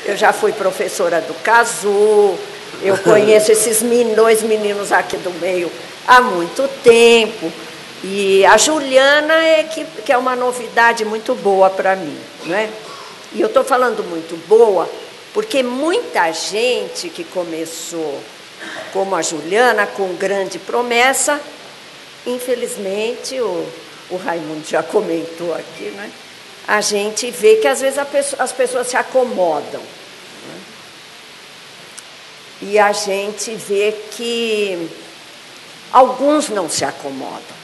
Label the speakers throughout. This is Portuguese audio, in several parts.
Speaker 1: Eu já fui professora do Cazu, eu conheço esses dois meninos aqui do meio há muito tempo. E a Juliana que é uma novidade muito boa para mim, não é? E eu estou falando muito boa porque muita gente que começou como a Juliana, com grande promessa, infelizmente, o Raimundo já comentou aqui, né? A gente vê que às vezes as pessoas se acomodam. Né? E a gente vê que alguns não se acomodam.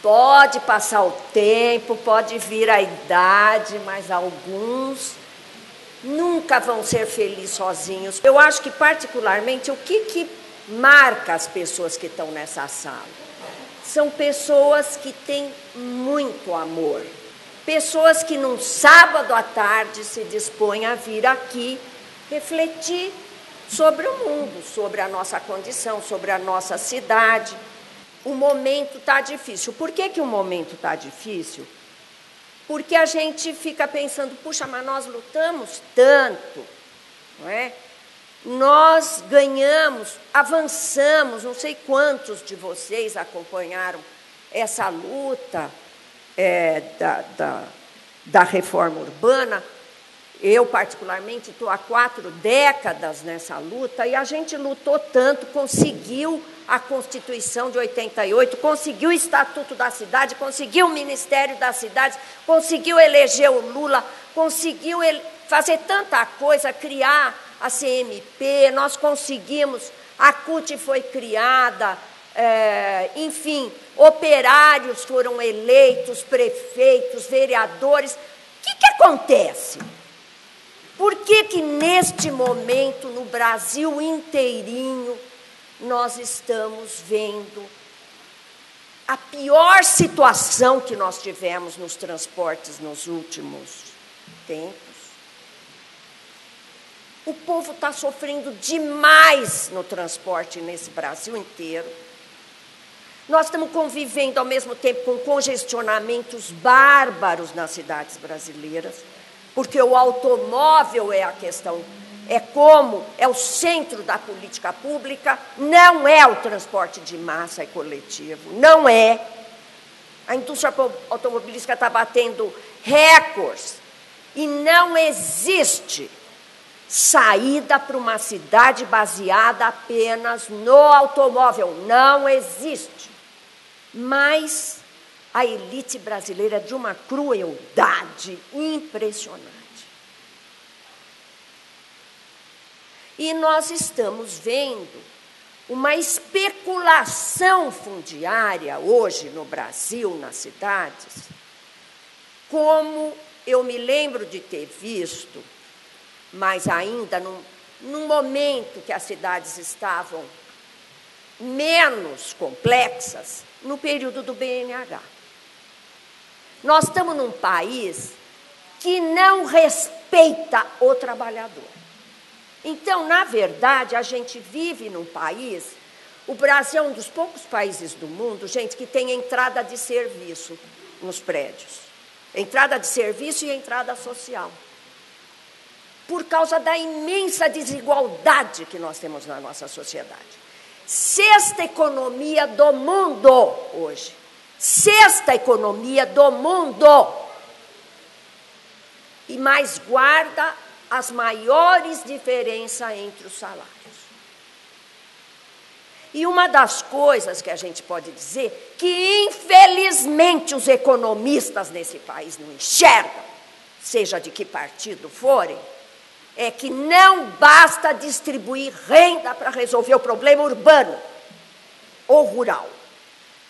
Speaker 1: Pode passar o tempo, pode vir a idade, mas alguns nunca vão ser felizes sozinhos. Eu acho que, particularmente, o que marca as pessoas que estão nessa sala? São pessoas que têm muito amor. Pessoas que, num sábado à tarde, se dispõem a vir aqui refletir sobre o mundo, sobre a nossa condição, sobre a nossa cidade. O momento está difícil. Por que o momento está difícil? Porque a gente fica pensando, puxa, mas nós lutamos tanto, não é? Nós ganhamos, avançamos, não sei quantos de vocês acompanharam essa luta da reforma urbana. Eu, particularmente, estou há 4 décadas nessa luta, e a gente lutou tanto, conseguiu a Constituição de 88, conseguiu o Estatuto da Cidade, conseguiu o Ministério das Cidades, conseguiu eleger o Lula, conseguiu fazer tanta coisa, criar a CMP, nós conseguimos, a CUT foi criada, enfim, operários foram eleitos, prefeitos, vereadores. O que acontece? Por que neste momento, no Brasil inteirinho, nós estamos vendo a pior situação que nós tivemos nos transportes nos últimos tempos? O povo está sofrendo demais no transporte nesse Brasil inteiro. Nós estamos convivendo, ao mesmo tempo, com congestionamentos bárbaros nas cidades brasileiras, porque o automóvel é a questão, é o centro da política pública, não é o transporte de massa e coletivo, não é. A indústria automobilística está batendo recordes e não existe saída para uma cidade baseada apenas no automóvel, não existe. Mas a elite brasileira é de uma crueldade impressionante. E nós estamos vendo uma especulação fundiária hoje no Brasil, nas cidades, como eu me lembro de ter visto, mas ainda num momento que as cidades estavam menos complexas, no período do BNH. Nós estamos num país que não respeita o trabalhador. Então, na verdade, a gente vive num país, o Brasil é um dos poucos países do mundo, gente, que tem entrada de serviço nos prédios. Entrada de serviço e entrada social. Por causa da imensa desigualdade que nós temos na nossa sociedade. 6ª economia do mundo hoje. 6ª economia do mundo. E mais guarda as maiores diferenças entre os salários. E uma das coisas que a gente pode dizer, que infelizmente os economistas nesse país não enxergam, seja de que partido forem, é que não basta distribuir renda para resolver o problema urbano ou rural.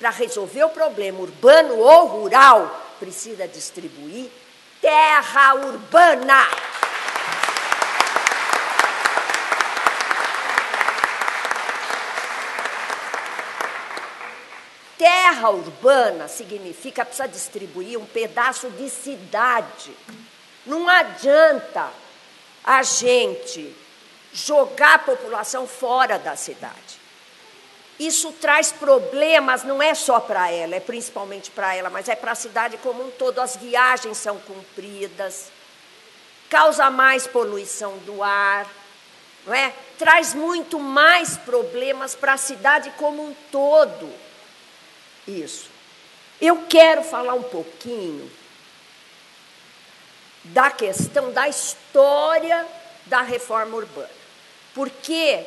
Speaker 1: Para resolver o problema urbano ou rural, precisa distribuir terra urbana. Terra urbana significa que precisa distribuir um pedaço de cidade. Não adianta a gente jogar a população fora da cidade. Isso traz problemas, não é só para ela, é principalmente para ela, mas é para a cidade como um todo. As viagens são compridas, causa mais poluição do ar, não é? Traz muito mais problemas para a cidade como um todo. Isso. Eu quero falar um pouquinho da questão da história da reforma urbana, porque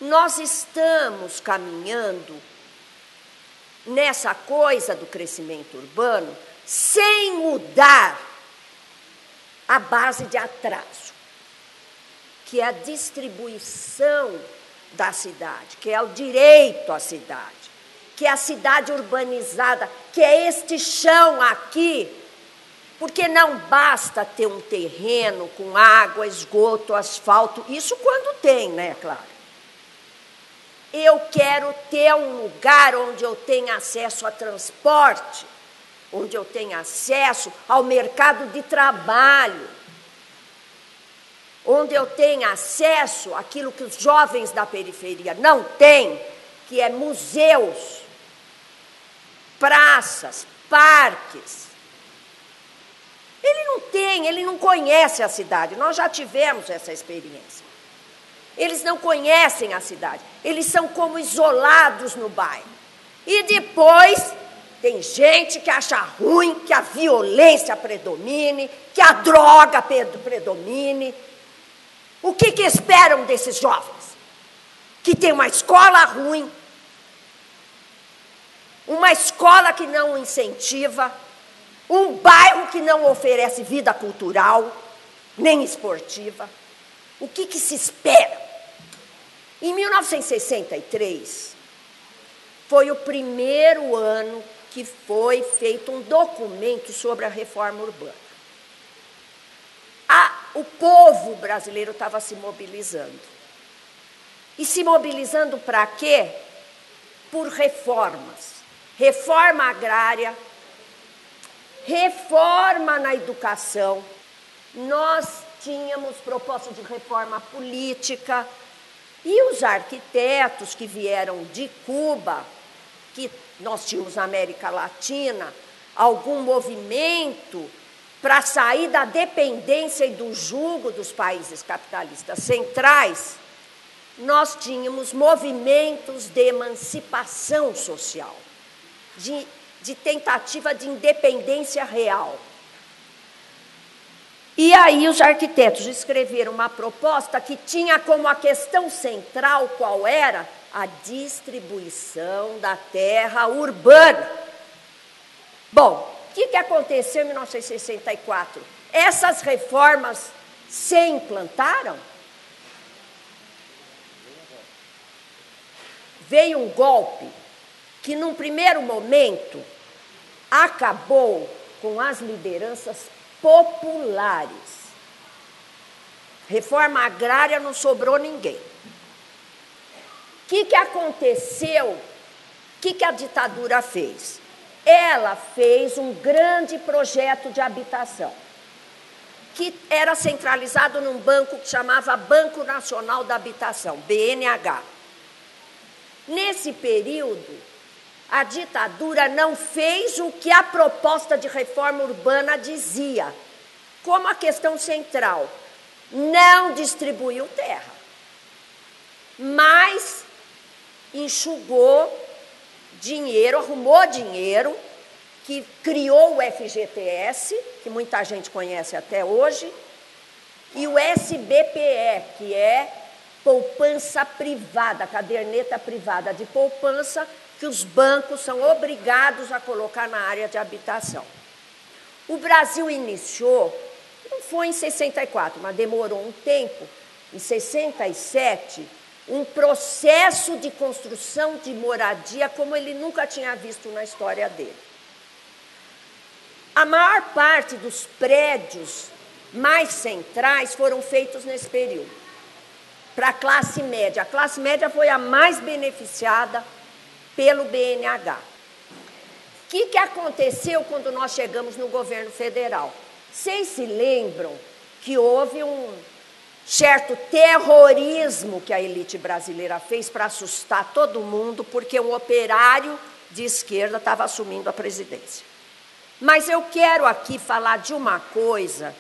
Speaker 1: nós estamos caminhando nessa coisa do crescimento urbano sem mudar a base de atraso, que é a distribuição da cidade, que é o direito à cidade, que é a cidade urbanizada, que é este chão aqui, porque não basta ter um terreno com água, esgoto, asfalto, isso quando tem, né, claro. Eu quero ter um lugar onde eu tenha acesso a transporte, onde eu tenha acesso ao mercado de trabalho, onde eu tenha acesso àquilo que os jovens da periferia não têm, que é museus, praças, parques. Ele não tem, ele não conhece a cidade. Nós já tivemos essa experiência. Eles não conhecem a cidade. Eles são como isolados no bairro. E depois tem gente que acha ruim que a violência predomine, que a droga predomine. O que esperam desses jovens? Que tem uma escola ruim, uma escola que não incentiva, um bairro que não oferece vida cultural, nem esportiva. O que se espera? Em 1963, foi o primeiro ano que foi feito um documento sobre a reforma urbana. O povo brasileiro estava se mobilizando. E se mobilizando para quê? Por reformas. Reforma agrária, reforma na educação. Nós tínhamos proposta de reforma política. E os arquitetos que vieram de Cuba, que nós tínhamos na América Latina, algum movimento para sair da dependência e do jugo dos países capitalistas centrais, nós tínhamos movimentos de emancipação social, de tentativa de independência real. E aí os arquitetos escreveram uma proposta que tinha como a questão central qual era? A distribuição da terra urbana. Bom, o que aconteceu em 1964? Essas reformas se implantaram? Veio um golpe que, num primeiro momento, acabou com as lideranças populares. Reforma agrária não sobrou ninguém. O que aconteceu? O que a ditadura fez? Ela fez um grande projeto de habitação, que era centralizado num banco que chamava Banco Nacional da Habitação, BNH. Nesse período, a ditadura não fez o que a proposta de reforma urbana dizia, como a questão central. Não distribuiu terra, mas enxugou dinheiro, arrumou dinheiro, que criou o FGTS, que muita gente conhece até hoje, e o SBPE, que é poupança privada, caderneta privada de poupança, que os bancos são obrigados a colocar na área de habitação. O Brasil iniciou, não foi em 64, mas demorou um tempo, em 67, um processo de construção de moradia como ele nunca tinha visto na história dele. A maior parte dos prédios mais centrais foram feitos nesse período, para a classe média. A classe média foi a mais beneficiada pelo BNH. O que aconteceu quando nós chegamos no governo federal? Vocês se lembram que houve um certo terrorismo que a elite brasileira fez para assustar todo mundo, porque um operário de esquerda estava assumindo a presidência. Mas eu quero aqui falar de uma coisa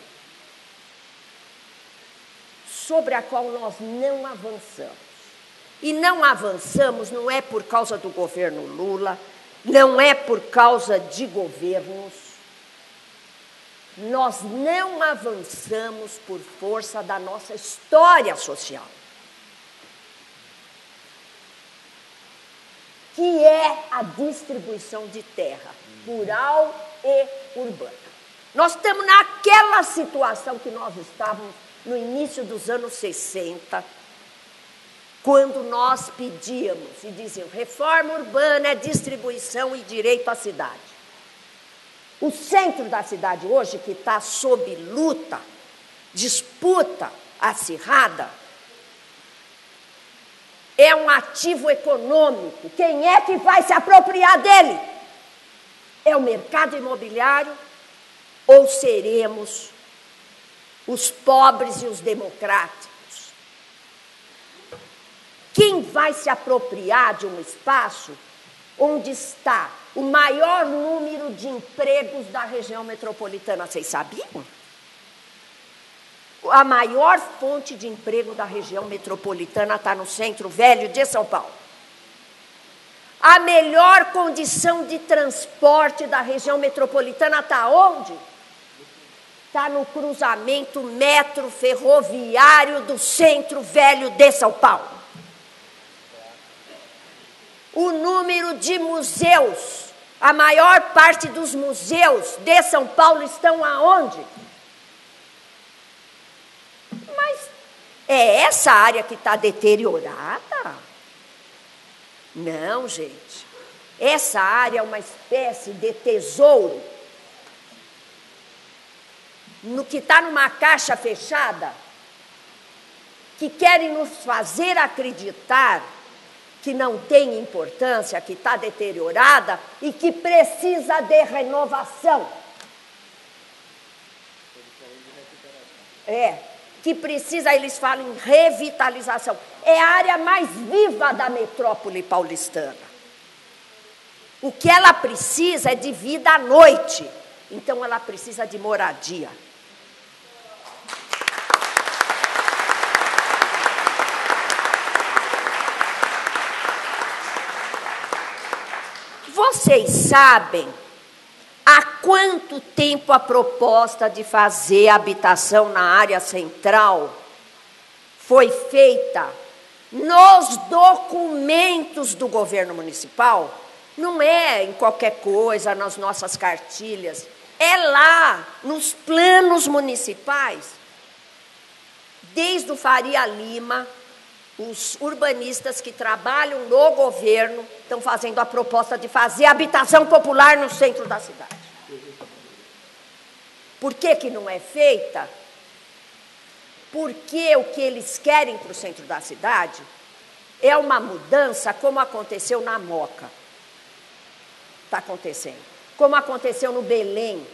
Speaker 1: sobre a qual nós não avançamos. E não avançamos não é por causa do governo Lula, não é por causa de governos. Nós não avançamos por força da nossa história social, que é a distribuição de terra rural e urbana. Nós estamos naquela situação que nós estávamos no início dos anos 60, quando nós pedíamos e diziam reforma urbana é distribuição e direito à cidade. O centro da cidade hoje, que está sob luta, disputa acirrada, é um ativo econômico. Quem é que vai se apropriar dele? É o mercado imobiliário ou seremos os pobres e os democráticos? Quem vai se apropriar de um espaço onde está o maior número de empregos da região metropolitana? Vocês sabiam? A maior fonte de emprego da região metropolitana está no Centro Velho de São Paulo. A melhor condição de transporte da região metropolitana está onde? Está no cruzamento metro-ferroviário do Centro Velho de São Paulo. O número de museus, a maior parte dos museus de São Paulo estão aonde? Mas é essa área que está deteriorada? Não, gente. Essa área é uma espécie de tesouro no que está numa caixa fechada, que querem nos fazer acreditar que não tem importância, que está deteriorada e que precisa de renovação. Que precisa, eles falam em revitalização. É a área mais viva da metrópole paulistana. O que ela precisa é de vida à noite. Então, ela precisa de moradia. Vocês sabem há quanto tempo a proposta de fazer habitação na área central foi feita nos documentos do governo municipal? Não é em qualquer coisa, nas nossas cartilhas. É lá, nos planos municipais. Desde o Faria Lima, os urbanistas que trabalham no governo estão fazendo a proposta de fazer habitação popular no centro da cidade. Por que que não é feita? Porque o que eles querem para o centro da cidade é uma mudança como aconteceu na Moca. Está acontecendo. Como aconteceu no Belém.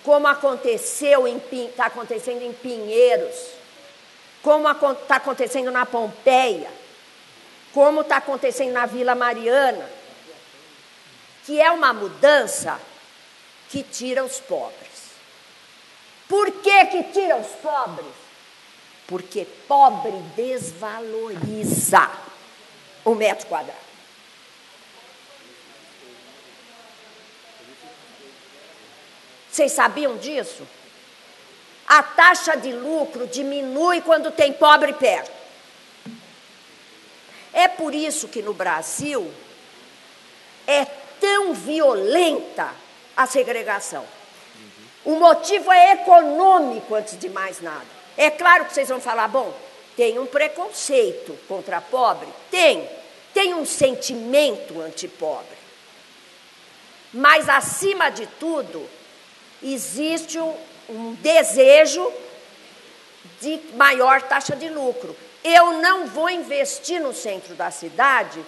Speaker 1: Como aconteceu está acontecendo em Pinheiros. Como está acontecendo na Pompeia, como está acontecendo na Vila Mariana, que é uma mudança que tira os pobres. Por que que tira os pobres? Porque pobre desvaloriza o metro quadrado. Vocês sabiam disso? A taxa de lucro diminui quando tem pobre perto. É por isso que no Brasil é tão violenta a segregação. O motivo é econômico, antes de mais nada. É claro que vocês vão falar, bom, tem um preconceito contra pobre? Tem um sentimento antipobre. Mas, acima de tudo, existe um desejo de maior taxa de lucro. Eu não vou investir no centro da cidade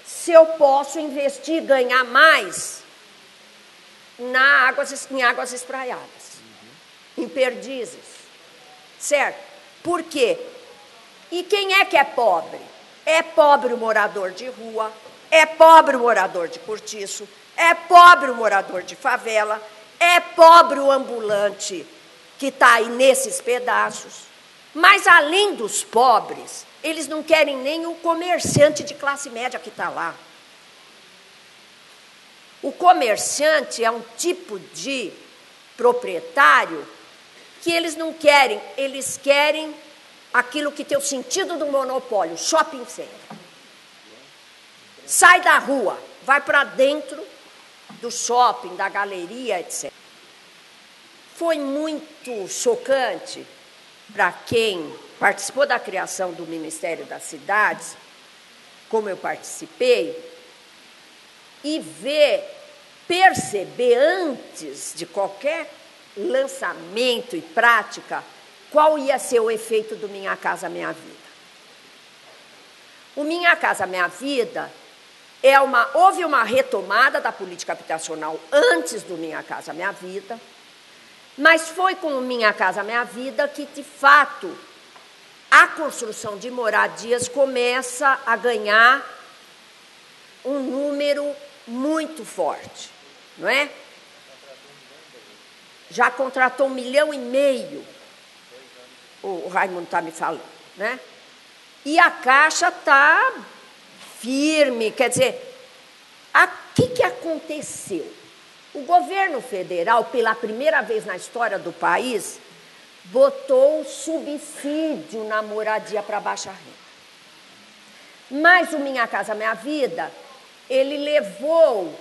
Speaker 1: se eu posso investir e ganhar mais em águas espraiadas, em perdizes. Certo? Por quê? E quem é que é pobre? É pobre o morador de rua, é pobre o morador de cortiço, é pobre o morador de favela, é pobre o ambulante que está aí nesses pedaços. Mas, além dos pobres, eles não querem nem o comerciante de classe média que está lá. O comerciante é um tipo de proprietário que eles não querem, eles querem aquilo que tem o sentido do monopólio, shopping center. Sai da rua, vai para dentro do shopping, da galeria, etc. Foi muito chocante para quem participou da criação do Ministério das Cidades, como eu participei, e perceber antes de qualquer lançamento e prática qual ia ser o efeito do Minha Casa Minha Vida. O Minha Casa Minha Vida houve uma retomada da política habitacional antes do Minha Casa Minha Vida, mas foi com o Minha Casa Minha Vida que, de fato, a construção de moradias começa a ganhar um número muito forte, não é? Já contratou 1,5 milhão, o Raimundo está me falando, né? E a Caixa está firme, quer dizer, o que aconteceu? O governo federal, pela primeira vez na história do país, botou subsídio na moradia para baixa renda. Mas o Minha Casa Minha Vida, ele levou...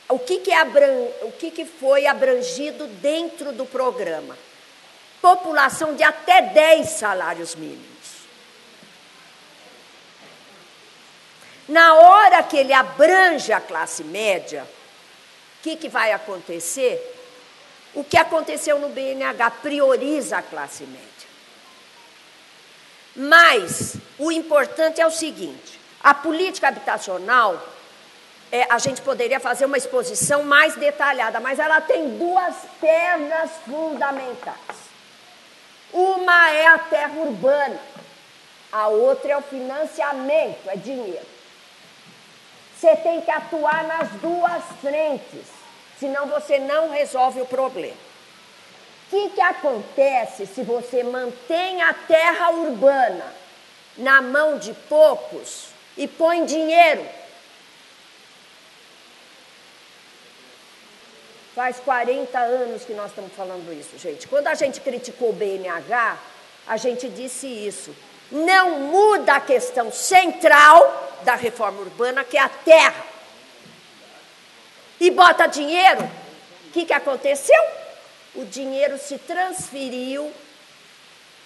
Speaker 1: O que foi abrangido dentro do programa? População de até 10 salários mínimos. Na hora que ele abrange a classe média, o que vai acontecer? O que aconteceu no BNH prioriza a classe média. Mas o importante é o seguinte, a política habitacional, a gente poderia fazer uma exposição mais detalhada, mas ela tem 2 pedras fundamentais. Uma é a terra urbana, a outra é o financiamento, é dinheiro. Você tem que atuar nas 2 frentes, senão você não resolve o problema. O que acontece se você mantém a terra urbana na mão de poucos e põe dinheiro? Faz 40 anos que nós estamos falando isso, gente. Quando a gente criticou o BNH, a gente disse isso. Não muda a questão central da reforma urbana, que é a terra. E bota dinheiro. O que aconteceu? O dinheiro se transferiu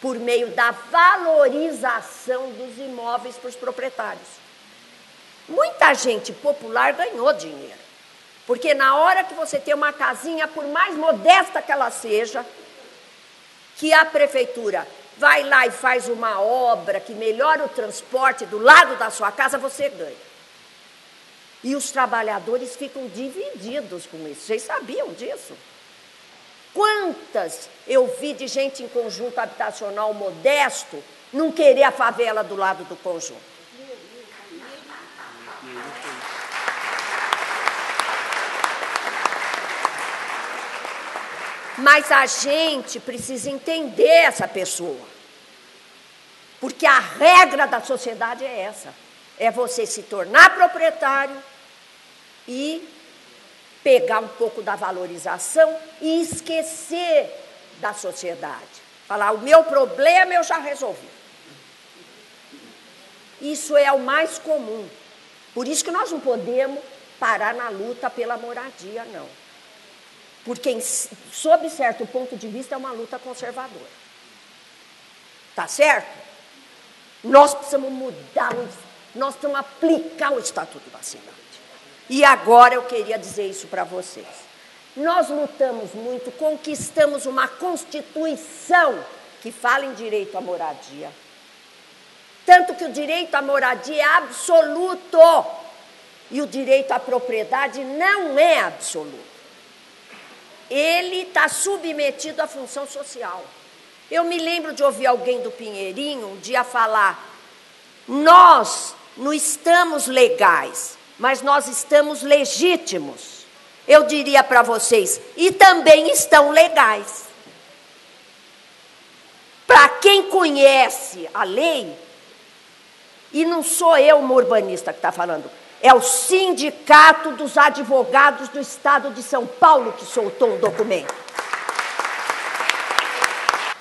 Speaker 1: por meio da valorização dos imóveis para os proprietários. Muita gente popular ganhou dinheiro. Porque na hora que você tem uma casinha, por mais modesta que ela seja, que a prefeitura vai lá e faz uma obra que melhora o transporte do lado da sua casa, você ganha. E os trabalhadores ficam divididos com isso. Vocês sabiam disso? Quantas eu vi de gente em conjunto habitacional modesto não querer a favela do lado do conjunto? Mas a gente precisa entender essa pessoa. Porque a regra da sociedade é essa. É você se tornar proprietário e pegar um pouco da valorização e esquecer da sociedade. Falar, o meu problema eu já resolvi. Isso é o mais comum. Por isso que nós não podemos parar na luta pela moradia, não. Porque, sob certo ponto de vista, é uma luta conservadora. Tá certo? Nós precisamos mudar, nós precisamos aplicar o Estatuto da Cidade. E agora eu queria dizer isso para vocês. Nós lutamos muito, conquistamos uma Constituição que fala em direito à moradia. Tanto que o direito à moradia é absoluto e o direito à propriedade não é absoluto. Ele está submetido à função social. Eu me lembro de ouvir alguém do Pinheirinho um dia falar, nós não estamos legais, mas nós estamos legítimos. Eu diria para vocês, e também estão legais. Para quem conhece a lei, e não sou eu, uma urbanista, que está falando, é o Sindicato dos Advogados do Estado de São Paulo que soltou um documento.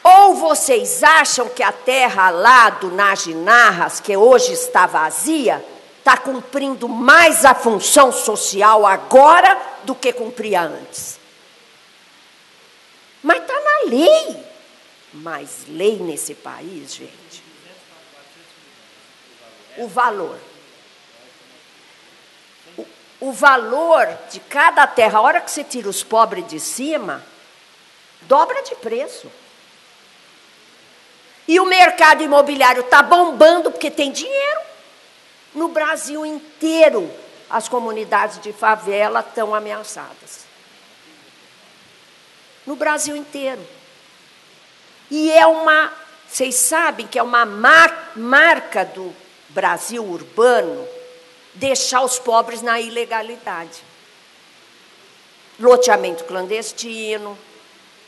Speaker 1: Ou vocês acham que a terra lá do Naginarras, que hoje está vazia, está cumprindo mais a função social agora do que cumpria antes? Mas está na lei. Mas lei nesse país, gente, o valor. O valor de cada terra, a hora que você tira os pobres de cima, dobra de preço. E o mercado imobiliário está bombando porque tem dinheiro. No Brasil inteiro, as comunidades de favela estão ameaçadas. No Brasil inteiro. E vocês sabem que é uma marca do Brasil urbano deixar os pobres na ilegalidade. Loteamento clandestino,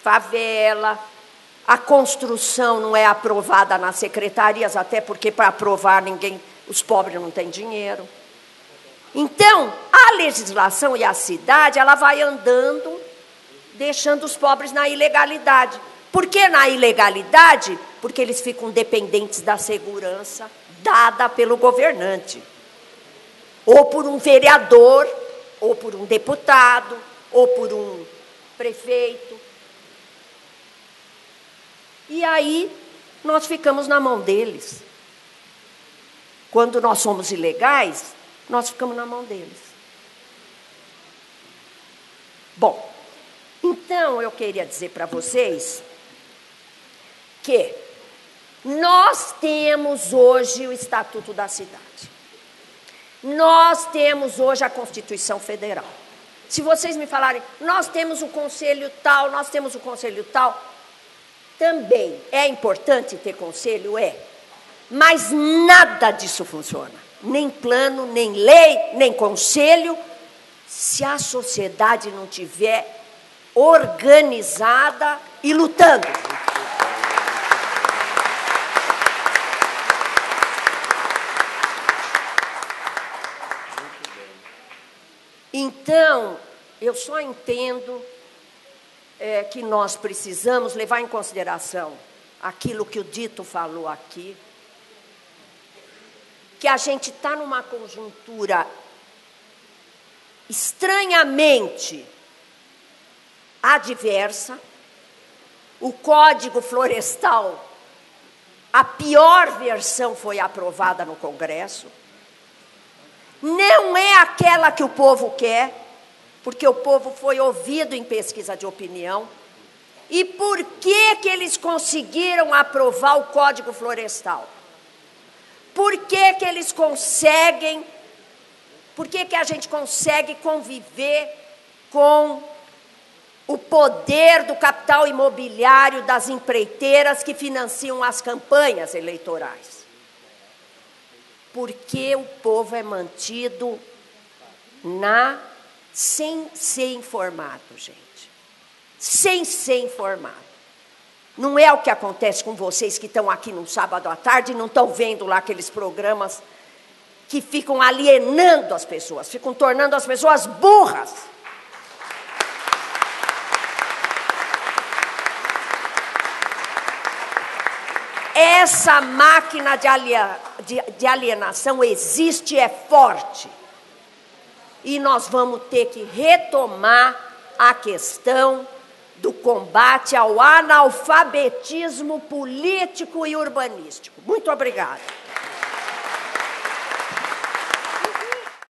Speaker 1: favela, a construção não é aprovada nas secretarias, até porque para aprovar os pobres não têm dinheiro. Então, a legislação e a cidade, ela vai andando, deixando os pobres na ilegalidade. Por que na ilegalidade? Porque eles ficam dependentes da segurança dada pelo governante. Ou por um vereador, ou por um deputado, ou por um prefeito. E aí, nós ficamos na mão deles. Quando nós somos ilegais, nós ficamos na mão deles. Bom, então eu queria dizer para vocês que nós temos hoje o Estatuto da Cidade. Nós temos hoje a Constituição Federal. Se vocês me falarem, nós temos o conselho tal, nós temos o conselho tal, também é importante ter conselho? É. Mas nada disso funciona. Nem plano, nem lei, nem conselho, se a sociedade não tiver organizada e lutando. Então, eu só entendo que nós precisamos levar em consideração aquilo que o Dito falou aqui, que a gente está numa conjuntura estranhamente adversa. O Código Florestal, a pior versão foi aprovada no Congresso. Não é aquela que o povo quer, porque o povo foi ouvido em pesquisa de opinião. E por que eles conseguiram aprovar o Código Florestal? Por que eles conseguem, por que a gente consegue conviver com o poder do capital imobiliário das empreiteiras que financiam as campanhas eleitorais? Porque o povo é mantido sem ser informado, gente. Sem ser informado. Não é o que acontece com vocês que estão aqui no sábado à tarde e não estão vendo lá aqueles programas que ficam alienando as pessoas, ficam tornando as pessoas burras. Essa máquina de alienação existe e é forte. E nós vamos ter que retomar a questão do combate ao analfabetismo político e urbanístico. Muito obrigada.